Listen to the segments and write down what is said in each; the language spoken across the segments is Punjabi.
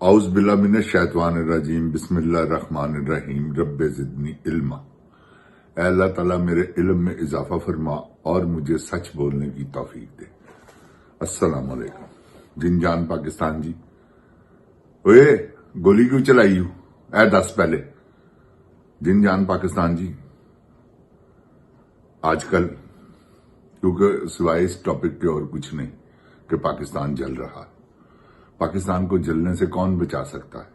औज़ बिल्लाह मिनश शैतानिर रजीम बिस्मिल्लाहिर्रहमानिर्रहीम रब्बे ज़िदनी इल्मा। ऐ अल्लाह ताला मेरे इल्म में इजाफा फरमा और मुझे सच बोलने की तौफीक दे। अस्सलाम वालेकुम। जिन जान पाकिस्तान जी, ओए गोली क्यों चलाई हूं? ऐ दस पहले जिन जान पाकिस्तान जी, आजकल क्योंकि सिवाय इस टॉपिक के और कुछ नहीं कि पाकिस्तान जल रहा है। पाकिस्तान को जलने से कौन बचा सकता है?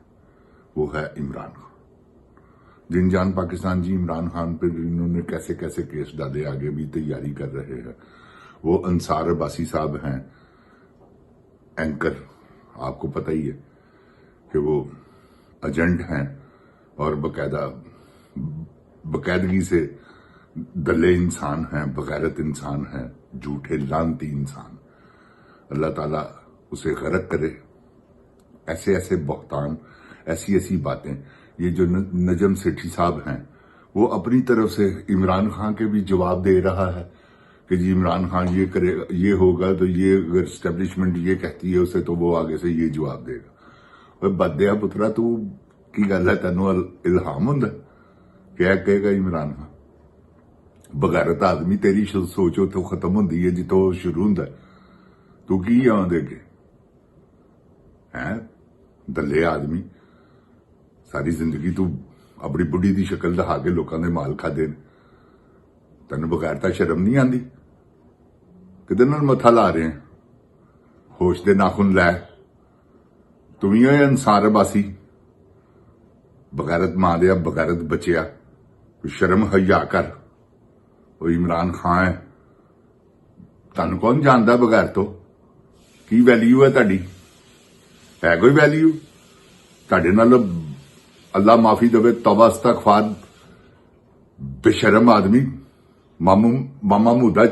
वो है इमरान खान। जिन जान पाकिस्तान जी, इमरान खान पर इन्होंने कैसे कैसे केस डाले, आगे भी तैयारी कर रहे हैं। वो अंसार अब्बासी साहब हैं एंकर, आपको पता ही है कि वो एजेंट हैं और बकायदगी से दले इंसान हैं, बगैरत इंसान हैं, झूठे लानती इंसान। अल्लाह ताला उसे गरक करे। ऐसे ऐसे बहतान, ऐसी ऐसी बातें। ये जो नजम सेठी साहब हैं, वो अपनी तरफ से इमरान खान के भी जवाब दे रहा है कि जी इमरान खान ये करेगा, ये होगा, तो ये अगर एस्टेब्लिशमेंट ये कहती है उसे, तो वो आगे से ये जवाब देगा। और बदया पुत्रा, तू की गल है, तेनों इल्हाम हुंदा क्या कहेगा इमरान खान? बगैरत आदमी, तेरी सोच उतो खत्म होंदी है जितो शुरू हुंदा। तू की आउं देगे है दले आदमी। सारी जिंदगी तू अपनी बुढ़ी की शक्ल दिखा के लोगों के माल खादे। तेन बगैरता शर्म नहीं आती? किदे नाल मत्था ला रहे हैं? होश दे नाखुन लै। तू ही है अंसार अब्बासी, बगैरत मां दे बगैरत बचिया। शर्म हया कर। वो इमरान खान है, तुहानू कौन जानता बगैर तो? की वैल्यू है तुहाडी? है कोई वैल्यू? तुहाडे नाल अल्लाह माफी देवे, तौबा इस्तगफार, बेशरम आदमी, मामा मुदा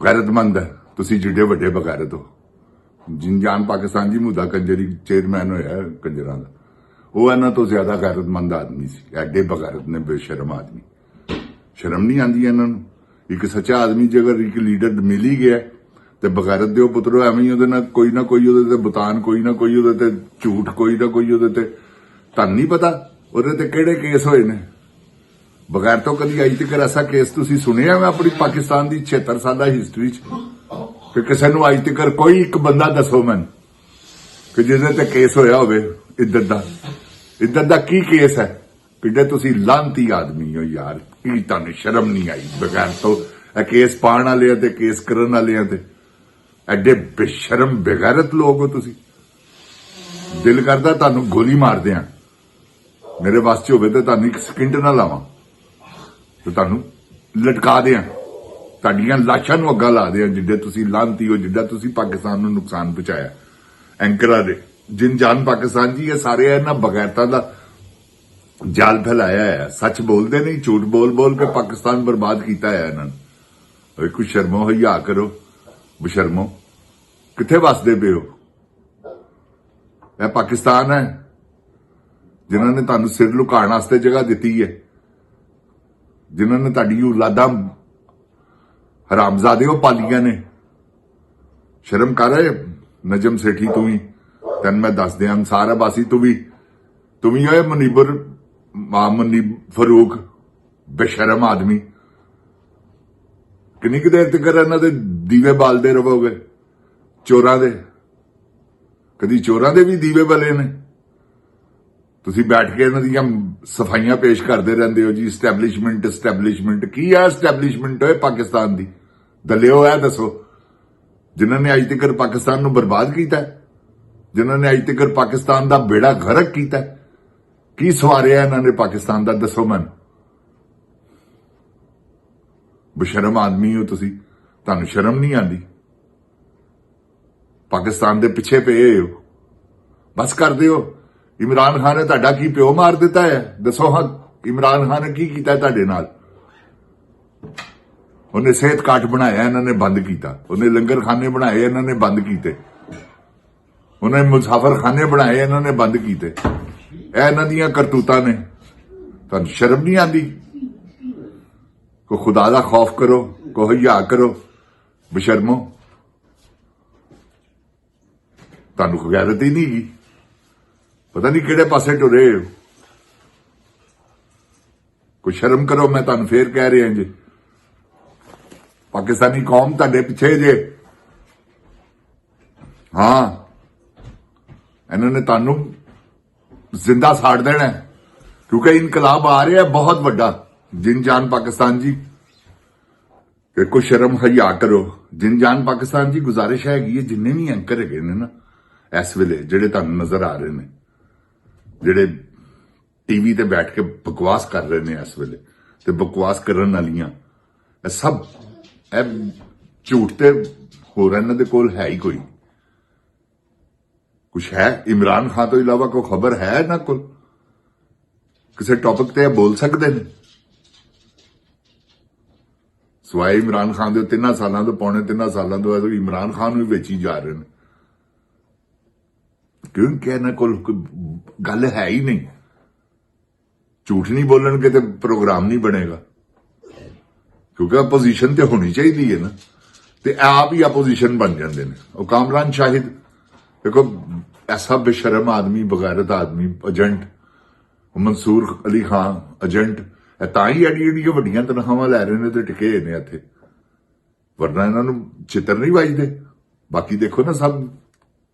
गैरतमंद है। तुसी जिड्डे वड्डे बगैरत हो। जिन जान पाकिस्तान जी, मुदा कंजरी चेयरमैन होया कंजरां दा, वो इन्हां तो ज्यादा गैरतमंद आदमी सी। एडे बगैरत ने, बेशरम आदमी। शर्म नहीं आती इन्हां नूं? एक सच्चा आदमी जे अगर एक लीडर मिल ही गया ते बगैरत दिओ पुत्रो, एवें ही उहदे नाल कोई ना कोई उहदे ते बुतान, कोई ना कोई उहदे ते झूठ, कोई ना कोई उहदे ते। तुहानू नहीं पता उहदे ते किहड़े केस होए ने? बगैर तो कदी अज तक ऐसा केस तुसी सुनिया मैं अपनी पाकिस्तान की 76 साल हिस्टरी च कि किसी नूं अज तक कोई एक बंदा दसो मैनूं कि जिहदे ते केस होया होवे इधर दा की केस है? किड्डे तुसी लानती आदमी हो यार। की तुहानू शर्म नहीं आई? बगैर तो केस पाण वाले ते केस करन वाले ते एडे बेशरम बेगैरत लोग हो तुसी। दिल करदा तुहानू गोली मार दियां, मेरे वास च होवे ते तुहानू एक सकिंट ना लावां ते तुहानू लटका दियां, तुहाडीआं लाशां नूं अग्गा ला दियां, जिड्डे तुसी लानती हो, जिड्डा तुसी पाकिस्तान नूं नुकसान पहुंचाया। एंकरा दे जिन जान पाकिस्तान जी, ये सारे इन्हां बगैरतां दा जाल फैलाया है। सच बोलते नहीं, झूठ बोल बोल के पाकिस्तान बर्बाद किया है इन्होंने। कुछ शर्मो हया करो, बशर्मो। किथे वसदे पे हो? यह पाकिस्तान है जिन्होंने तुहानू सिर लुकाण वास्ते जगह दी है, जिन्होंने तुहाडी औलादा हरामजादे पालिया ने। शर्म कर रहे नजम सेठी, तू ही, तेन मैं दस दिया, अंसार अब्बासी तू भी है, मुनीब फरूक, बेशरम आदमी। किन्नी क देर तक इन्हां दे दीवे बालदे रहोगे? चोरां दे कदी चोरां दे भी दीवे बले ने। तुसी बैठ के इन्हां दियां सफाइयां पेश करते रहंदे हो जी। एस्टैबलिशमेंट की है? एस्टैबलिशमेंट है पाकिस्तान दी दलियो है, दसो। जिन्होंने अज तक पाकिस्तान नूं बर्बाद किया, जिन्होंने अज तक पाकिस्तान दा बेड़ा गर्क किया, की सवारिया इन्होंने पाकिस्तान दा? दसो मैनूं। बेशरम आदमी हो तुसी, तुहानू शर्म नहीं आती? पाकिस्तान दे पिछे पे हो, बस कर दिओ। इमरान खान ने तुहाडा की प्यो मार दिता है? दसो हाँ, इमरान खान ने की कीता तुहाडे नाल? उन्हें सेहत काट बनाया, इन्होंने बंद किया। उन्हें लंगर खाने बनाए, इन्होंने बंद किए। उन्हें मुसाफर खाने बनाए, इन्होंने बंद किए। इन्हां दियां करतूतां ने। तुहानू शर्म नहीं आती? को खुदा दा खौफ करो, को हया करो, बशर्मो। ਤੁਹਾਨੂੰ ਗੈਰਤ ਹੀ ਨਹੀਂ ਗੀ, ਪਤਾ ਨਹੀਂ ਕਿਹੜੇ ਪਾਸੇ ਟੁਰੇ ਹੋ। ਕੋਈ ਸ਼ਰਮ ਕਰੋ, ਮੈਂ ਤੁਹਾਨੂੰ ਫੇਰ ਕਹਿ ਰਿਹਾ ਜੀ, ਪਾਕਿਸਤਾਨੀ ਕੌਮ ਤੁਹਾਡੇ ਪਿੱਛੇ ਜੇ। ਹਾਂ, ਇਹਨਾਂ ਨੇ ਤੁਹਾਨੂੰ ਜ਼ਿੰਦਾ ਸਾੜ ਦੇਣਾ ਹੈ, ਕਿਉਂਕਿ ਇਨਕਲਾਬ ਆ ਰਿਹਾ ਬਹੁਤ ਵੱਡਾ। ਜਿਨ ਜਾਨ ਪਾਕਿस्तान जी, ਦੇਖੋ ਸ਼ਰਮ ਹਯਾ ਕਰੋ। ਜਿਨ ਜਾਨ ਪਾਕਿस्तान जी, ਗੁਜ਼ਾਰਿਸ਼ ਹੈਗੀ ਹੈ ਜਿੰਨੇ ਵੀ ਐਂਕਰ ਹੈਗੇ ਨੇ ਨਾ ਇਸ ਵੇਲੇ, ਜਿਹੜੇ ਤੁਹਾਨੂੰ ਨਜ਼ਰ ਆ ਰਹੇ ਨੇ, ਜਿਹੜੇ ਟੀਵੀ ਤੇ ਬੈਠ ਕੇ ਬਕਵਾਸ ਕਰ ਰਹੇ ਨੇ ਇਸ ਵੇਲੇ, ਤੇ ਬਕਵਾਸ ਕਰਨ ਵਾਲੀਆਂ ਇਹ ਸਭ ਇਹ ਝੂਠ ਤੇ ਹੋਰ ਇਹਨਾਂ ਦੇ ਕੋਲ ਹੈ ਹੀ ਕੋਈ ਕੁਛ ਹੈ। ਇਮਰਾਨ ਖਾਨ ਤੋਂ ਇਲਾਵਾ ਕੋਈ ਖਬਰ ਹੈ ਇਹਨਾਂ ਕੋਲ? ਕਿਸੇ ਟੌਪਿਕ ਤੇ ਇਹ ਬੋਲ ਸਕਦੇ ਨੇ? ਸਵਾਏ ਇਮਰਾਨ ਖਾਨ ਦੇ 3 ਸਾਲਾਂ ਤੋਂ, ਪੌਣੇ 3 ਸਾਲਾਂ ਤੋਂ ਇਮਰਾਨ ਖਾਨ ਨੂੰ ਵੇਚੀ ਜਾ ਰਹੇ ਨੇ, ਕਿਉਂਕਿ ਇਹਨਾਂ ਕੋਲ ਕੋਈ ਗੱਲ ਹੈ ਹੀ ਨਹੀਂ। ਝੂਠ ਨਹੀਂ ਬੋਲਣਗੇ ਤੇ ਪ੍ਰੋਗਰਾਮ ਨਹੀਂ ਬਣੇਗਾ, ਕਿਉਂਕਿ ਆਪੋਜੀਸ਼ਨ ਤੇ ਹੋਣੀ ਚਾਹੀਦੀ ਹੈ ਨਾ, ਤੇ ਆਪ ਹੀ ਆਪੋਜੀਸ਼ਨ ਬਣ ਜਾਂਦੇ ਨੇ। ਉਹ ਕਾਮਰਾਨ ਸ਼ਾਹਿਦ ਦੇਖੋ, ਐਸਾ ਬੇਸ਼ਰਮ ਆਦਮੀ, ਬਗੈਰਤ ਆਦਮੀ, ਏਜੰਟ ਮਨਸੂਰ ਅਲੀ ਖਾਨ ਏਜੰਟ, ਇਹ ਤਾਂ ਹੀ ਐਡੀਆਂ ਵੱਡੀਆਂ ਤਨਖਾਹਾਂ ਲੈ ਰਹੇ ਨੇ ਤੇ ਟਿਕੇ ਨੇ ਇੱਥੇ, ਵਰਨਾ ਇਹਨਾਂ ਨੂੰ ਚਿੱਤਰ ਨਹੀਂ ਵੱਜਦੇ। ਬਾਕੀ ਦੇਖੋ ਨਾ, ਸਭ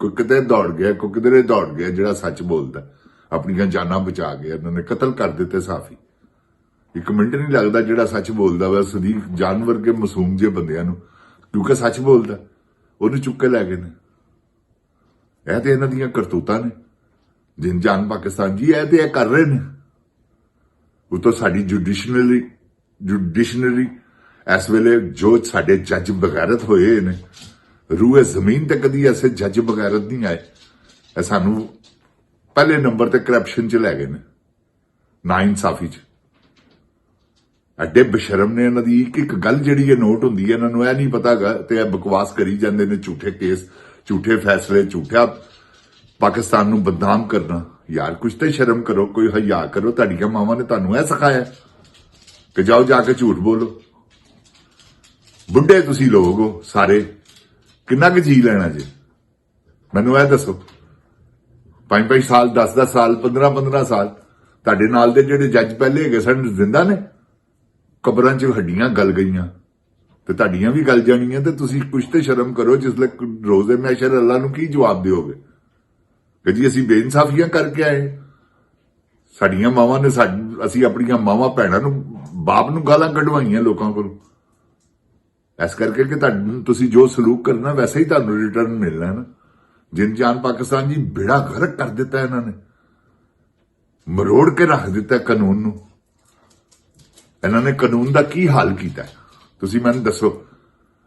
ਕੋਈ ਕਿਤੇ ਦੌੜ ਗਿਆ, ਕੋਈ ਕਿਧਰੇ ਦੌੜ ਗਿਆ। ਜਿਹੜਾ ਸੱਚ ਬੋਲਦਾ ਆਪਣੀਆਂ ਜਾਨਾਂ ਬਚਾ ਕੇ ਇਹਨਾਂ ਨੇ ਕਤਲ ਕਰ ਦਿੱਤੇ ਸਾਫੀ। 1 ਮਿੰਟ ਨਹੀਂ ਲੱਗਦਾ ਜਿਹੜਾ ਸੱਚ ਬੋਲਦਾ ਵਾ ਸਦੀਕ ਜਾਨਵਰ ਕੇ ਮਾਸੂਮ ਜਿਹੇ ਬੰਦਿਆਂ ਨੂੰ, ਕਿਉਂਕਿ ਸੱਚ ਬੋਲਦਾ, ਉਹਨੂੰ ਚੁੱਕ ਕੇ ਲੈ ਗਏ ਨੇ। ਇਹ ਤੇ ਇਹਨਾਂ ਦੀਆਂ ਕਰਤੂਤਾਂ ਨੇ। ਜਿਨ ਜਾਨ ਪਾਕਿस्तान जी, ਇਹ ਤੇ ਇਹ ਕਰ ਰਹੇ ਨੇ। ਉਤੋਂ ਸਾਡੀ ਜੁਡੀਸ਼ਨਰੀ ਇਸ ਵੇਲੇ ਜੋ ਸਾਡੇ ਜੱਜ ਬਗੈਰਤ ਹੋਏ ਨੇ, ਰੂਏ ਜ਼ਮੀਨ ਤੇ ਕਦੀ ਐਸੇ ਜੱਜ ਬਗੈਰਤ ਨਹੀਂ ਆਏ। ਇਹ ਸਾਨੂੰ ਪਹਿਲੇ ਨੰਬਰ ਤੇ ਕਰਪਸ਼ਨ ਚ ਲੈ ਗਏ ਨੇ, ਨਾ ਇਨਸਾਫੀ ਚ। ਐਡੇ ਬਸ਼ਰਮ ਨੇ, ਇਹਨਾਂ ਦੀ ਇੱਕ ਗੱਲ ਜਿਹੜੀ ਇਹ ਨੋਟ ਹੁੰਦੀ ਹੈ, ਇਹਨਾਂ ਨੂੰ ਇਹ ਨਹੀਂ ਪਤਾਗਾ, ਤੇ ਇਹ ਬਕਵਾਸ ਕਰੀ ਜਾਂਦੇ ਨੇ। ਝੂਠੇ ਕੇਸ, ਝੂਠੇ ਫੈਸਲੇ, ਝੂਠਾ ਪਾਕਿस्तान ਨੂੰ ਬਦਨਾਮ ਕਰਨਾ। ਯਾਰ ਕੁਛ ਤੇ ਸ਼ਰਮ ਕਰੋ, ਕੋਈ ਹਯਾ ਕਰੋ। ਤੁਹਾਡੀਆਂ ਮਾਵਾਂ ਨੇ ਤੁਹਾਨੂੰ ਇਹ ਸਿਖਾਇਆ ਕਿ ਜਾਓ ਜਾ ਕੇ ਝੂਠ ਬੋਲੋ? ਬੁੱਢੇ ਤੁਸੀਂ ਲੋਕ ਹੋ ਸਾਰੇ, ਕਿੰਨਾ ਕੁ ਜੀ ਲੈਣਾ ਜੀ? ਮੈਨੂੰ ਇਹ ਦੱਸੋ। 5-5 ਸਾਲ, 10-10 ਸਾਲ, 15-15 ਸਾਲ ਤੁਹਾਡੇ ਨਾਲ ਦੇ ਜਿਹੜੇ ਜੱਜ ਪਹਿਲੇ ਹੈਗੇ ਸਨ, ਜ਼ਿੰਦਾ ਨੇ? ਕਬਰਾਂ 'ਚ ਹੱਡੀਆਂ ਗਲ ਗਈਆਂ, ਤੇ ਤੁਹਾਡੀਆਂ ਵੀ ਗਲ ਜਾਣੀਆਂ। ਤੇ ਤੁਸੀਂ ਕੁਛ ਤੇ ਸ਼ਰਮ ਕਰੋ। ਜਿਸਲੇ ਰੋਜ਼ੇ ਮਹਿਸ਼ਰ ਅੱਲਾ ਨੂੰ ਕੀ ਜਵਾਬ ਦਿਓਗੇ ਕਿ ਜੀ ਅਸੀਂ ਬੇਇਨਸਾਫੀਆਂ ਕਰਕੇ ਆਏ? ਸਾਡੀਆਂ ਮਾਵਾਂ ਨੇ, ਅਸੀਂ ਆਪਣੀਆਂ ਮਾਵਾਂ ਭੈਣਾਂ ਨੂੰ, ਬਾਪ ਨੂੰ ਗਾਲਾਂ ਕਢਵਾਈਆਂ ਲੋਕਾਂ ਕੋਲ, ਇਸ ਕਰਕੇ ਕਿ ਤੁਸੀਂ ਜੋ ਸਲੂਕ ਕਰਨਾ ਵੈਸੇ ਹੀ ਤੁਹਾਨੂੰ ਰਿਟਰਨ ਮਿਲਣਾ ਨਾ। ਜਿਨ ਜਾਨ ਪਾਕਿस्तान जी, ਬੇੜਾ ਗਰਕ ਕਰ ਦਿੱਤਾ ਇਹਨਾਂ ਨੇ, ਮਰੋੜ ਕੇ ਰੱਖ ਦਿੱਤਾ ਕਾਨੂੰਨ ਨੂੰ। ਇਹਨਾਂ ਨੇ ਕਾਨੂੰਨ ਦਾ ਕੀ ਹਾਲ ਕੀਤਾ ਤੁਸੀਂ ਮੈਨੂੰ ਦੱਸੋ?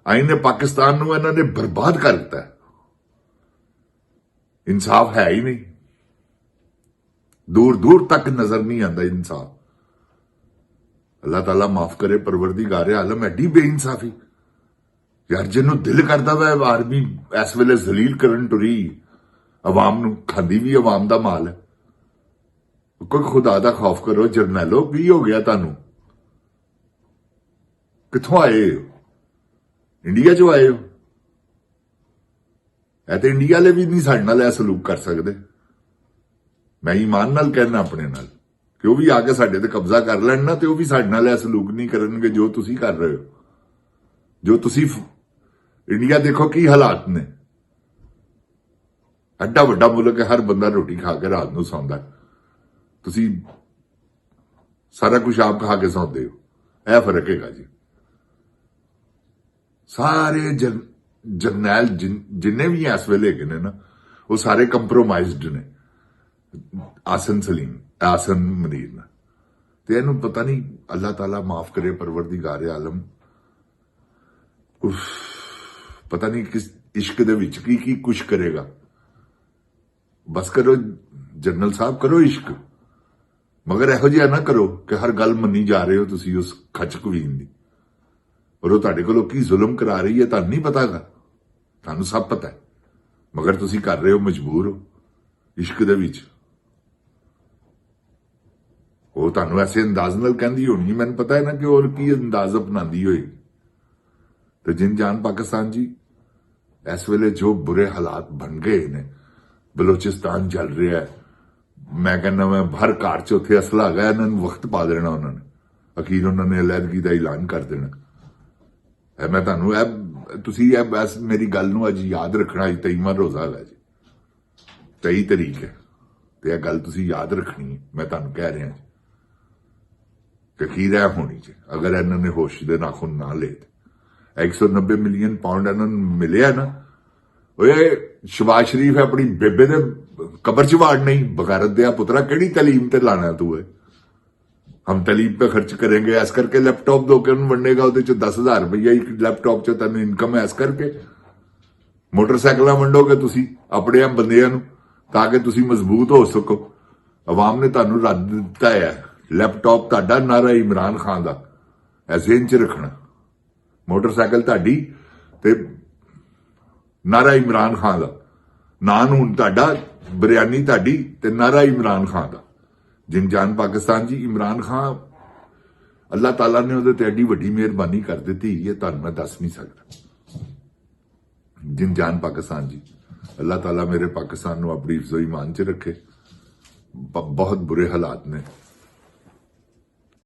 ਆਈਨੇ ਪਾਕਿस्तान ਨੂੰ ਇਹਨਾਂ ਨੇ ਬਰਬਾਦ ਕਰ ਦਿੱਤਾ। इंसाफ है ही नहीं, दूर दूर तक नजर नहीं आता इंसाफ। अल्लाह ताला माफ करे, परवरदिगार आलम। एडी बेइंसाफी यार, जिन्हों दिल करता वा आर्मी इस वेले जलील करन टुरी अवाम नूं, खांदी भी अवाम दा माल है। कोई खुदा दा खौफ करो। जरनैलो की हो गया तुहानूं? कित्थों आए हो? इंडिया चों आए हो? ਤੇ ਇੰਡੀਆ ਵਾਲੇ ਵੀ ਨਹੀਂ ਸਾਡੇ ਨਾਲ ਇਹ ਸਲੂਕ ਕਰ ਸਕਦੇ। ਮੈਂ ਈਮਾਨ ਨਾਲ ਕਹਿਣਾ ਆਪਣੇ ਨਾਲ ਕਿ ਉਹ ਵੀ ਆ ਕੇ ਸਾਡੇ ਤੇ ਕਬਜ਼ਾ ਕਰ ਲੈਣ ਨਾ, ਤੇ ਉਹ ਵੀ ਸਾਡੇ ਨਾਲ ਇਹ ਸਲੂਕ ਨਹੀਂ ਕਰਨਗੇ ਜੋ ਤੁਸੀਂ ਕਰ ਰਹੇ ਹੋ। ਜੋ ਤੁਸੀਂ ਇੰਡੀਆ ਦੇਖੋ ਕੀ ਹਾਲਾਤ ਨੇ। ਐਡਾ ਵੱਡਾ ਮੁਲਕ ਹੈ, ਹਰ ਬੰਦਾ ਰੋਟੀ ਖਾ ਕੇ ਰਾਤ ਨੂੰ ਸੌਂਦਾ, ਤੁਸੀਂ ਸਾਰਾ ਕੁਝ ਆਪ ਖਾ ਕੇ ਸੌਂਦੇ ਹੋ। ਇਹ ਫਰਕ ਹੈਗਾ ਜੀ। ਸਾਰੇ ਜਰਨੈਲ ਜਿੰਨੇ ਵੀ ਇਸ ਵੇਲੇ ਹੈਗੇ ਨੇ ਨਾ, ਉਹ ਸਾਰੇ ਕੰਪਰੋਮਾਈਜ਼ਡ ਨੇ ਆਸਨ ਸਲੀਮ, ਆਸਨ ਮਨੀਰ ਨਾਲ। ਤੇ ਇਹਨੂੰ ਪਤਾ ਨਹੀਂ, ਅੱਲਾਹ ਤਾਲਾ ਮਾਫ ਕਰੇ, ਪਰਵਰਦੀਗਾਰ ਆਲਮ। ਪਤਾ ਨਹੀਂ ਕਿਸ ਇਸ਼ਕ ਦੇ ਵਿੱਚ ਕੀ ਕੁਛ ਕਰੇਗਾ। ਬਸ ਕਰੋ ਜਨਰਲ ਸਾਹਿਬ, ਕਰੋ ਇਸ਼ਕ, ਮਗਰ ਇਹੋ ਜਿਹਾ ਨਾ ਕਰੋ ਕਿ ਹਰ ਗੱਲ ਮੰਨੀ ਜਾ ਰਹੇ ਹੋ ਤੁਸੀਂ ਉਸ ਖੱਚ ਕਵੀਨ ਦੀ। ਔਰ ਉਹ ਤੁਹਾਡੇ ਕੋਲੋਂ ਕੀ ਜ਼ੁਲਮ ਕਰਾ ਰਹੀ ਹੈ ਤੁਹਾਨੂੰ ਨਹੀਂ ਪਤਾਗਾ, ਤੁਹਾਨੂੰ ਸਭ ਪਤਾ ਹੈ, ਮਗਰ ਤੁਸੀਂ ਕਰ ਰਹੇ ਹੋ, ਮਜਬੂਰ ਹੋ ਇਸ਼ਕ ਦੇ ਵਿੱਚ। ਉਹ ਤੁਹਾਨੂੰ ਐਸੇ ਅੰਦਾਜ਼ ਨਾਲ ਕਹਿੰਦੀ ਹੋਣੀ, ਮੈਨੂੰ ਪਤਾ ਹੈ ਨਾ ਕਿ ਹੋਰ ਕੀ ਅੰਦਾਜ਼ ਅਪਣਾਉਂਦੀ ਹੋਏਗੀ। ਤੇ ਜਿਨ ਜਾਨ ਪਾਕਿस्तान जी, ਇਸ ਵੇਲੇ ਜੋ ਬੁਰੇ ਹਾਲਾਤ ਬਣ ਗਏ ਨੇ, ਬਲੋਚਿਸਤਾਨ ਚੱਲ ਰਿਹਾ ਹੈ। ਮੈਂ ਕਹਿੰਦਾ ਮੈਂ ਹਰ ਘਰ 'ਚ ਉੱਥੇ ਅਸਲਾ ਹੈਗਾ, ਇਹਨਾਂ ਨੂੰ ਵਕਤ ਪਾ ਦੇਣਾ ਉਹਨਾਂ ਨੇ, ਅਖੀਰ ਉਹਨਾਂ ਨੇ ਅਲੱਦਗੀ ਦਾ ਐਲਾਨ ਕਰ ਦੇਣਾ। ਇਹ ਮੈਂ ਤੁਹਾਨੂੰ ਤੁਸੀਂ ਬਸ ਮੇਰੀ ਗੱਲ ਨੂੰ ਅੱਜ ਯਾਦ ਰੱਖਣਾ। ਅੱਜ 23ਵਾਂ ਰੋਜ਼ਾ ਹੈਗਾ ਜੀ, 23 ਤਰੀਕ ਹੈ, ਤੇ ਇਹ ਗੱਲ ਤੁਸੀਂ ਯਾਦ ਰੱਖਣੀ ਹੈ। ਮੈਂ ਤੁਹਾਨੂੰ ਕਹਿ ਰਿਹਾ ਜੀ ਕਿ ਅਖੀਰ ਇਹ ਹੋਣੀ ਚ ਅਗਰ ਇਹਨਾਂ ਨੇ ਹੋਸ਼ ਦੇ ਨਾਖੂਨ ਨਾ ਲਏ, 190 ਮਿਲੀਅਨ ਪਾਉਂਡ ਇਹਨਾਂ ਨੂੰ ਮਿਲਿਆ ਨਾ, ਓਏ ਸ਼ਬਾਜ਼ ਸ਼ਰੀਫ ਆਪਣੀ ਬੇਬੇ ਦੇ ਕਬਰ ਚ ਵਾੜ ਨਹੀਂ, ਬਗੈਰਤ ਦਿਆ ਪੁੱਤਰਾ ਕਿਹੜੀ ਤਾਲੀਮ ਤੇ ਲਾਣਾ ਤੂੰ ਹੈ। हम तलीम पे खर्च करेंगे ऐस करके लैपटॉप दो के वंडेगा ਉਹਦੇ ਚ 10,000 ਰੁਪਈਆ ਇੱਕ ਲੈਪਟਾਪ ਚ ਤੈਨੂੰ ਇਨਕਮ ਐਸ ਕਰਕੇ ਮੋਟਰਸਾਈਕਲਾਂ ਵੰਡੋਗੇ ਤੁਸੀਂ ਆਪਣੇ ਬੰਦਿਆਂ ਨੂੰ ਤਾਂ ਕਿ ਤੁਸੀਂ ਮਜ਼ਬੂਤ ਹੋ ਸਕੋ। ਆਵਾਮ ਨੇ ਤੁਹਾਨੂੰ ਰੱਦ ਦਿੱਤਾ ਹੈ। ਲੈਪਟਾਪ ਤੁਹਾਡਾ, ਨਾਰਾ ਇਮਰਾਨ ਖਾਨ ਦਾ, ਐਸੇ ਇੰਚ ਰੱਖਣਾ। ਮੋਟਰਸਾਈਕਲ ਤੁਹਾਡੀ ਤੇ ਨਾਰਾ ਇਮਰਾਨ ਖਾਨ ਦਾ, ਨਾਨ ਹੁਣ ਤੁਹਾਡਾ, ਬਿਰਿਆਨੀ ਤੁਹਾਡੀ ਤੇ ਨਾਰਾ ਇਮਰਾਨ ਖਾਨ ਦਾ। जिनजान पाकिस्तान जी, इमरान खान अल्लाह ताला ने ਉਹਦੇ ਤੇ ਐਡੀ ਵੱਡੀ ਮਿਹਰਬਾਨੀ ਕਰ ਦਿੱਤੀ, ਇਹ ਤੁਹਾਨੂੰ ਮੈਂ ਦੱਸ ਨਹੀਂ ਸਕਦਾ। जिनजान पाकिस्तान जी, अल्लाह ताला मेरे पाकिस्तान ਨੂੰ ਆਪਣੀ ਇਜ਼्ज़त ईमान ਚ ਰੱਖੇ। बहुत बुरे हालात ने।